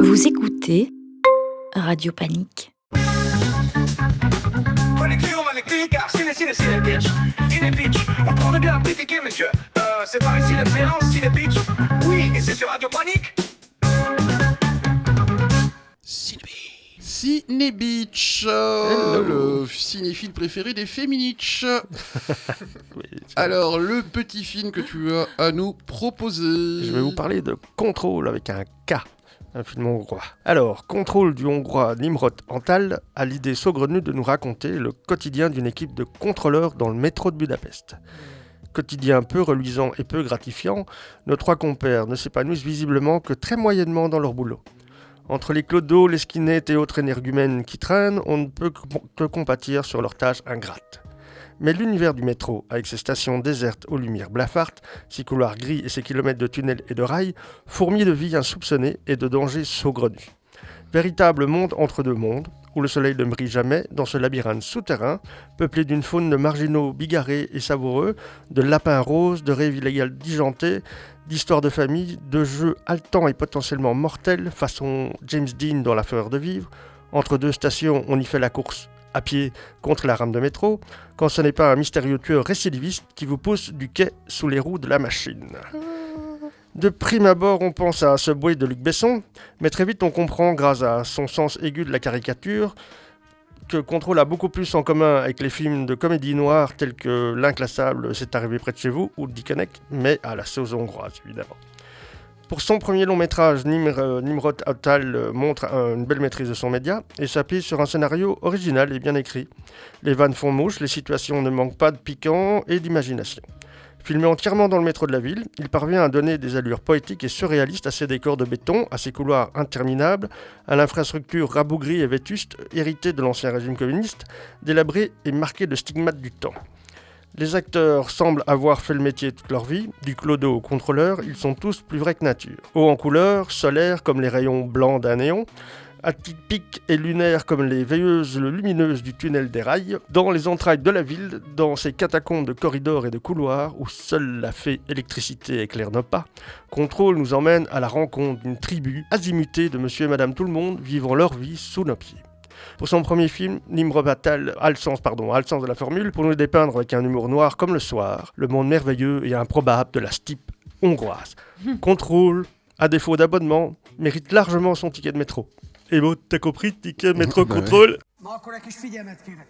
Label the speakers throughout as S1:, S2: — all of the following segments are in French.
S1: Vous écoutez Radio Panique.
S2: On prend bien amplifié, monsieur. C'est par ici l'influence, Ciné Beach. Oui, et c'est sur Radio Panique.
S3: Ciné Beach, le cinéphile préféré des féminiches.
S4: Oui,
S3: Alors, le petit film que tu as à nous proposer.
S4: je vais vous parler de Control avec un K, un film hongrois. Alors, Control du hongrois Nimrod Antal a l'idée saugrenue de nous raconter le quotidien d'une équipe de contrôleurs dans le métro de Budapest. Quotidien peu reluisant et peu gratifiant, nos trois compères ne s'épanouissent visiblement que très moyennement dans leur boulot. Entre les clodos, les skinettes et autres énergumènes qui traînent, on ne peut que compatir sur leurs tâches ingrates. Mais l'univers du métro, avec ses stations désertes aux lumières blafardes, ses couloirs gris et ses kilomètres de tunnels et de rails, fourmille de vie insoupçonnée et de dangers saugrenus. Véritable monde entre deux mondes, où le soleil ne brille jamais, dans ce labyrinthe souterrain, peuplé d'une faune de marginaux bigarrés et savoureux, de lapins roses, de rêves illégales disjonctés, d'histoires de famille, de jeux haletants et potentiellement mortels, façon James Dean dans La Fureur de vivre. Entre deux stations, on y fait la course à pied contre la rame de métro, quand ce n'est pas un mystérieux tueur récidiviste qui vous pousse du quai sous les roues de la machine. De prime abord, on pense à Subway de Luc Besson, mais très vite on comprend, grâce à son sens aigu de la caricature, que Control a beaucoup plus en commun avec les films de comédie noire tels que L'Inclassable, C'est arrivé près de chez vous, ou Dickeneck, mais à la sauce hongroise évidemment. Pour son premier long métrage, Nimrod Antal montre une belle maîtrise de son média et s'appuie sur un scénario original et bien écrit. Les vannes font mouche, les situations ne manquent pas de piquant et d'imagination. Filmé entièrement dans le métro de la ville, il parvient à donner des allures poétiques et surréalistes à ses décors de béton, à ses couloirs interminables, à l'infrastructure rabougrie et vétuste, héritée de l'ancien régime communiste, délabrée et marquée de stigmates du temps. Les acteurs semblent avoir fait le métier toute leur vie, du clodo au contrôleur, ils sont tous plus vrais que nature. Hauts en couleur, solaires comme les rayons blancs d'un néon, atypiques et lunaires comme les veilleuses lumineuses du tunnel des rails, dans les entrailles de la ville, dans ces catacombes de corridors et de couloirs où seule la fée électricité éclaire nos pas, Control nous emmène à la rencontre d'une tribu azimutée de monsieur et madame tout le monde vivant leur vie sous nos pieds. Pour son premier film, Nimrod Antal a le sens de la formule pour nous dépeindre avec un humour noir comme le soir, le monde merveilleux et improbable de la steppe hongroise. Control, à défaut d'abonnement, mérite largement son ticket de métro. Et bon, t'as compris, ticket métro Control?
S2: Na akkor egy kis figyelmet kérek.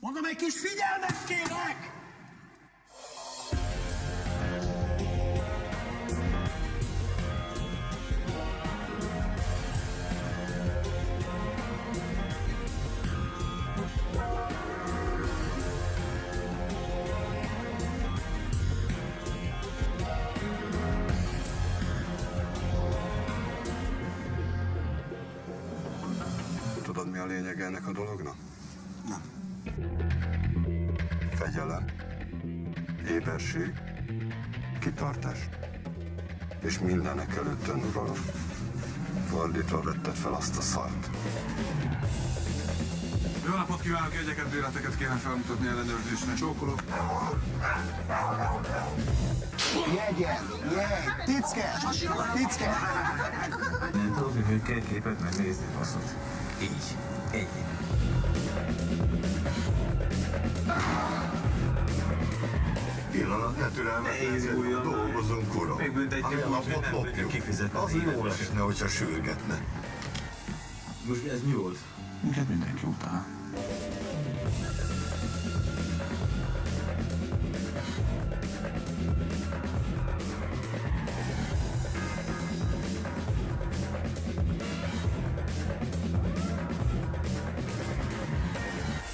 S2: Mondom, egy kis figyelmet kérek!
S5: Tudod, mi a lényeg ennek a dolognak? Nem. Fegyelem, éberség, kitartás, és mindenek előtt önuralom. Fordítva vetted fel azt a szart.
S6: Jó napot kívánok, jegyeket, bérleteket kéne felmutatni ellenőrzésre. Csókolok.
S2: Jegy, ticke!
S6: Én tudod, hogy két képet megnézni, basszot. Így, ennyi.
S5: Pillanat, ne türelmetlenül dolgozunk, uram.
S6: Még büntetjük úgy, hogy nem tudjuk kifizetni.
S5: Az jó lenne, hogyha sürgetne.
S6: Most ez mi volt?
S5: Minket mindenki utál.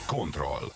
S7: Control.